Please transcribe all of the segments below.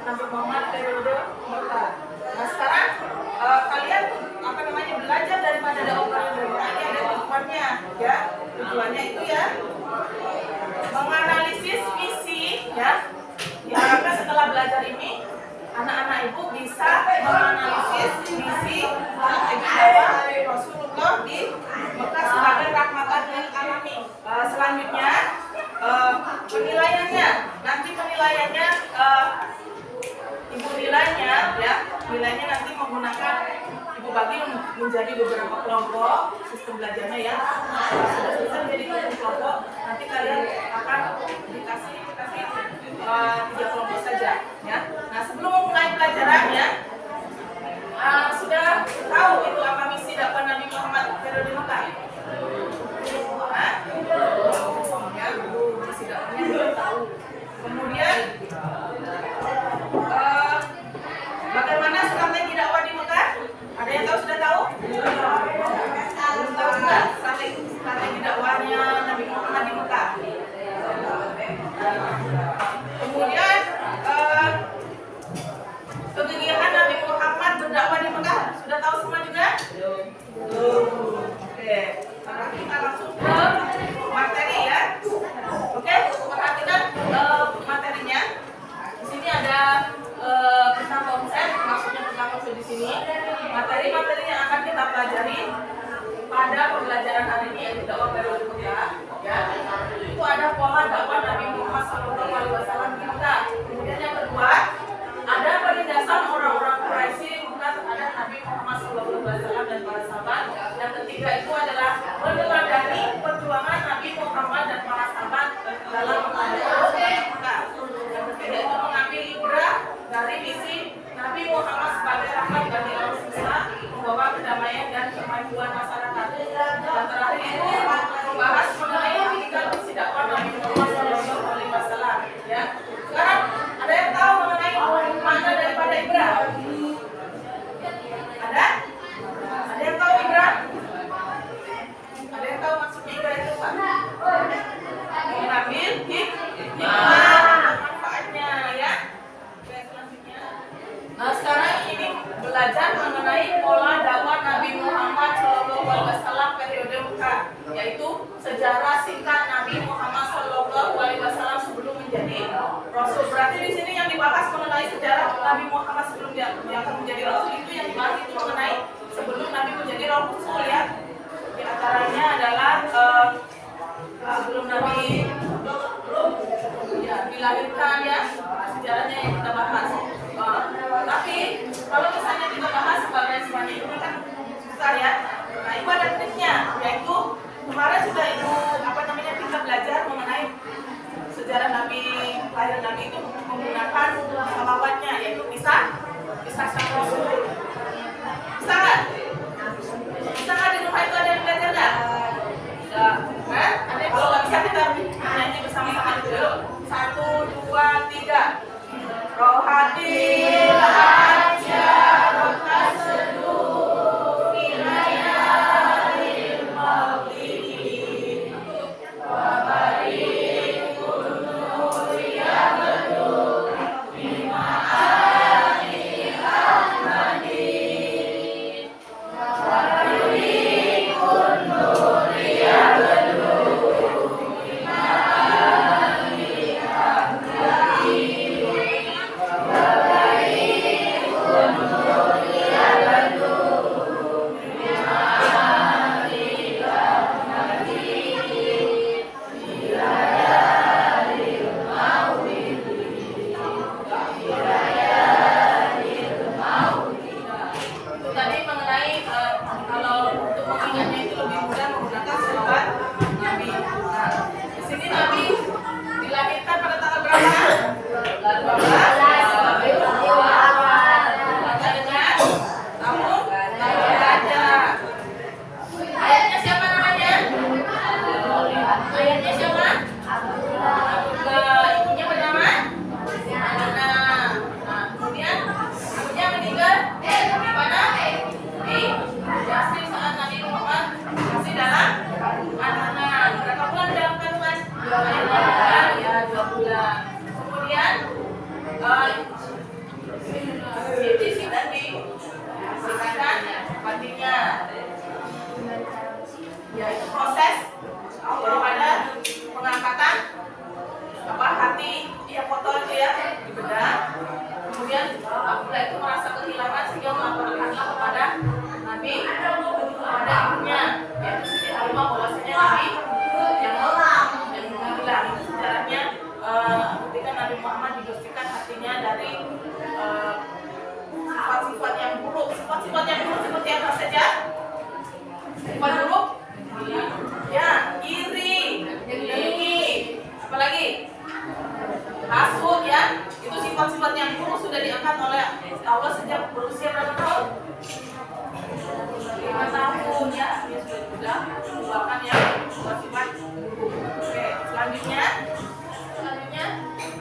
Nabi Muhammad periode Mekah. Nah sekarang kalian belajar daripada dakwah periode Mekah ini ada tujuannya, ya. Tujuannya itu ya menganalisis misi, ya. Diharapkan setelah belajar ini anak-anak ibu bisa menganalisis misi dakwah Rasulullah di Mekah sebagai rahmatan lil alamin. Selanjutnya penilaiannya, nanti penilaiannya ibu nilainya, ya, nilainya nanti menggunakan ibu bagi menjadi beberapa kelompok sistem belajarnya, ya. Sudah selesai menjadi kelompok, nanti kalian akan dikasih 3 kelompok saja, ya. Nah sebelum memulai pelajarannya sudah tahu itu apa misi dakwah Nabi Muhammad periode Mekah? Ya, misi dakwahnya sudah tahu. Kemudian bagaimana strategi dakwah di Mekah? Ada yang tahu, sudah tahu? Belum tahu juga strategi dakwahnya Nabi Muhammad di Mekah. Kemudian kegigihan Nabi Muhammad berdakwah di Mekah sudah tahu semua juga? Oke, sekarang kita langsung ke materi, ya. Oke, perhatikan materinya. Di sini ada peta konsep, maksudnya peta konsep di sini. Materi-materi yang akan kita pelajari pada pembelajaran hari ini yaitu dakwah periode Mekah, ya. Itu ada pola dakwah Nabi Muhammad SAW di Mekah. Kemudian yang kedua, ada penindasan orang-orang Quraisy terhadap Nabi Muhammad SAW dan para sahabat. Yang ketiga itu adalah meneladani perjuangan Nabi Muhammad dan para sahabat dalam menghadapi Mekah. Yang ketiga itu mengambil ibrah dari misi Nabi Muhammad sebagai rahmat bagi orang semesta, membawa kedamaian dan kemajuan masyarakat. Dan terakhir itu membahas mengenai hakikat misi dakwah Nabi Muhammad SAW. Ya. Sekarang ada yang tahu mengenai makna daripada ibrah? Ada? Ada yang tahu ibrah? Ada yang tahu maksudnya ibrah itu apa? Mengambil hikmah manfaatnya, ya. Oke, selanjutnya. Nah sekarang ini belajar mengenai pola dakwah Nabi Muhammad SAW periode Mekah, yaitu sejarah singkat Nabi Muhammad SAW sebelum menjadi Rasul. Berarti di sini yang dibahas mengenai sejarah Nabi Muhammad sebelum dia akan menjadi Rasul itu yang dibahas itu mengenai sebelum Nabi menjadi Rasul, ya. Di antaranya adalah sebelum Nabi dilahirkan, ya, sejarahnya yang kita bahas. Tapi kalau misalnya kita bahas sebagai semuanya ini kan susah, ya. Nah itu ada triknya, yaitu kemarin sudah kita belajar mengenai sejarah Nabi, lahir Nabi itu menggunakan salawatnya, yaitu kisah sang Rasul. Bisa nggak? Bisa nggak di rumah itu ada yang belajar nggak? Bisa. Nah, ada yang kalau nggak bisa kita nyanyi bersama-sama dulu. 1, 2, 3. Rohadil aja rohas seduh wilayahil maulidi wabarik kunur ya bedu bima Abdullah itu merasa kehilangan sehingga melaporkanlah kepada Nabi kepada ibunya, yaitu Siti Halimah, bahwasanya Nabi yang menghilang. Itu sejarahnya ketika Nabi Muhammad dibersihkan hatinya dari sifat-sifat yang buruk. Sifat-sifat yang buruk seperti apa saja? Sifat buruk? Ya, iri, dengki, apalagi? Hasud, ya. Itu sifat-sifat yang buruk sudah diangkat oleh Allah sejak berusia berapa tahun? 5 tahun, ya. Dia sudah mengeluarkan yang sifat buruk. Oke, selanjutnya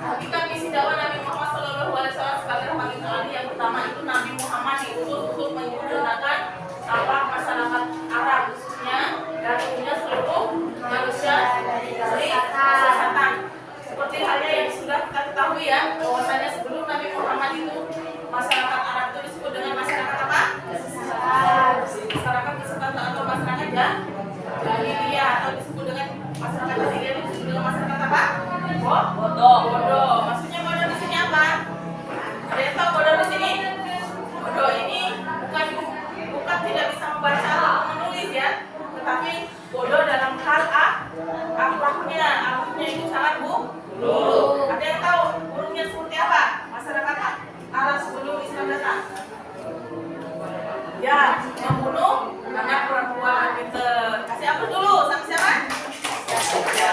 hakikat misi dakwah Nabi Muhammad SAW sebagai rahmat alamin. Yang pertama itu Nabi Muhammad diutus untuk menyempurnakan masyarakat Arab, khususnya dan umumnya seluruh manusia dari kesehatan. Seperti halnya yang sudah kita ketahui, ya, bahwasanya sebelum Nabi Muhammad itu masyarakat Arab itu disebut dengan masyarakat apa? Masyarakat kesehatan atau masyarakat jahiliyah, atau disebut dengan masyarakat jahiliyah itu disebut dengan masyarakat apa? Bodoh. Maksudnya bodoh di sini apa? Ada yang tahu bodoh di sini? Bodoh ini bukan tidak bisa membaca atau menulis, ya, tetapi bodoh dalam hal akhlaknya itu sangat buruk. Ada yang tahu buruknya seperti apa masyarakat Arab sebelum Islam datang? Ya, membunuh anak perempuan. Kita kasih apa dulu? Sama siapa? Ya.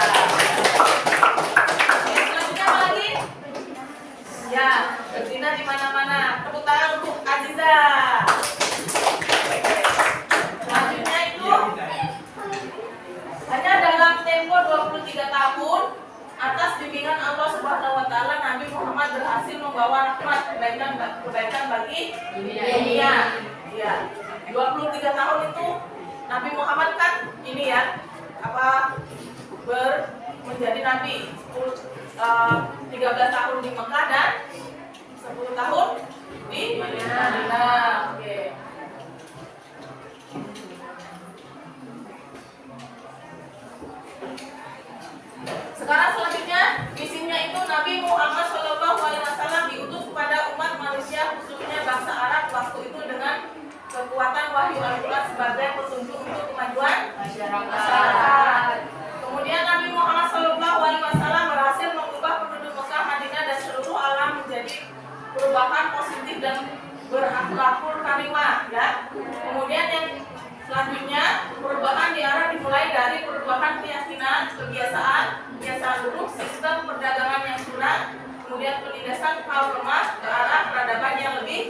Selanjutnya apa lagi? Ya, berzina di mana-mana. Tepuk tangan untuk Aziza. Selanjutnya itu hanya dalam tempo 23 tahun atas bimbingan Allah Subhanahu wa taala, Nabi Muhammad berhasil membawa rahmat kebaikan bagi dunia. Ya, 23 tahun itu Nabi Muhammad kan ini, ya, menjadi nabi. 13 tahun di Mekah dan 10 tahun di Madinah. Oke. Sekarang selanjutnya misinya itu Nabi Muhammad SAW diutus kepada umat manusia, khususnya bangsa Arab waktu itu, dengan kekuatan wahyu Al-Quran sebagai petunjuk untuk kemajuan masyarakat. Kemudian Nabi Muhammad SAW berhasil mengubah penduduk Mekah, Madinah dan seluruh alam menjadi perubahan positif dan berakhlakul karimah, ya. Kemudian yang selanjutnya perubahan di Arab dimulai dari perubahan keyakinan, kebiasaan buruk, sistem perdagangan yang sunnah, kemudian penindasan kaum lemah ke arah peradaban yang lebih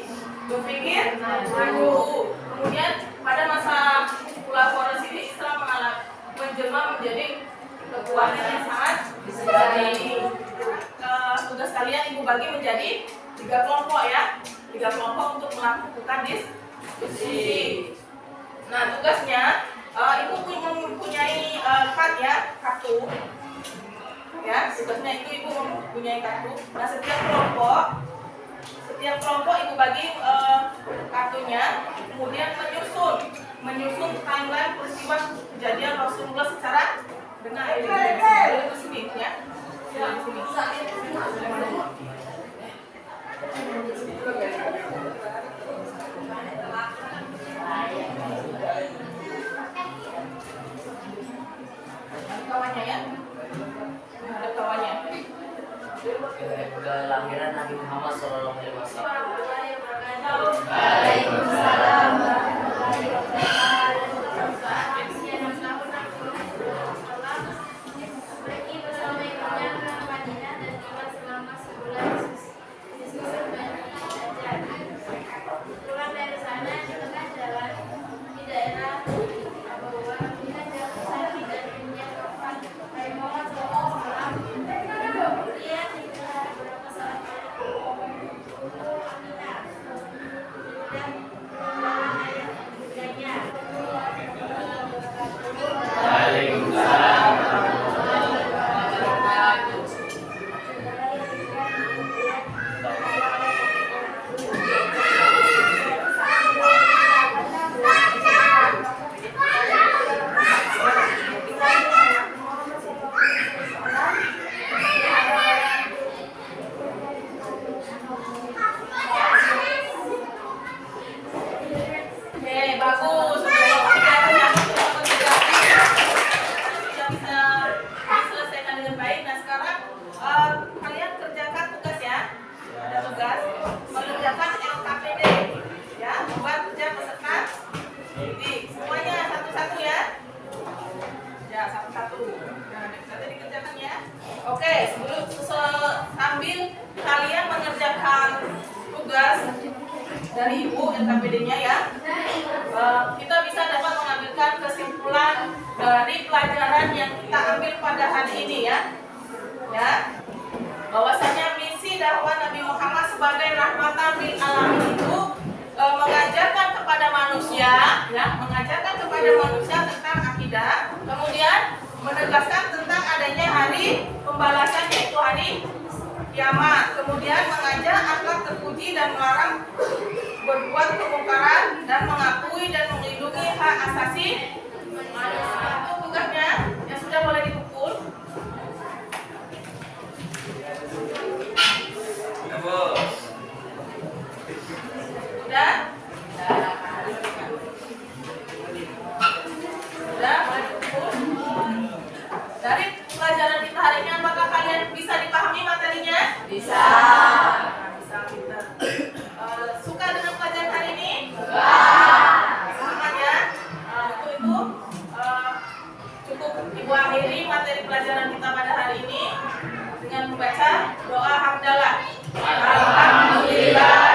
berpikir maju. Kemudian pada masa Khulafaur Rasyidin Islam menjelma menjadi kekuatan yang sangat besar. Tugas kalian Ibu bagi menjadi 3 kelompok, ya. 3 kelompok untuk melakukan diskusi. Nah, tugasnya Ibu mempunyai kartu. Ya, tugasnya itu Ibu mempunyai kartu. Nah, setiap kelompok Ibu bagi kartunya, kemudian menyusun timeline peristiwa kejadian Rasulullah secara benar. Itu sini, ya. Kawannya, ya. Ada kawannya. Kelahiran Nabi Muhammad SAW. Waalaikumsalam. dari Ibu LKPD-nya ya. Kita bisa dapat mengambilkan kesimpulan dari pelajaran yang kita ambil pada hari ini ya. Bahwasanya misi dakwah Nabi Muhammad sebagai rahmatan lil alamin itu mengajarkan kepada manusia tentang akidah, kemudian menegaskan tentang adanya hari pembalasan yaitu hari kiamat, kemudian mengajak akhlak terpuji dan melarang berbuat kemungkaran dan mengakui dan melindungi hak asasi manusia. Itu tugasnya yang sudah boleh dipukul. Sudah? Sudah boleh dipukul. Dari pelajaran kita hari ini apakah kalian bisa dipahami materinya? Bisa. Bisa pintar. Suka dengan pelajaran hari ini? Semangat ya. Untuk itu cukup Ibu akhiri materi pelajaran kita pada hari ini dengan membaca doa hamdalah. Alhamdulillah.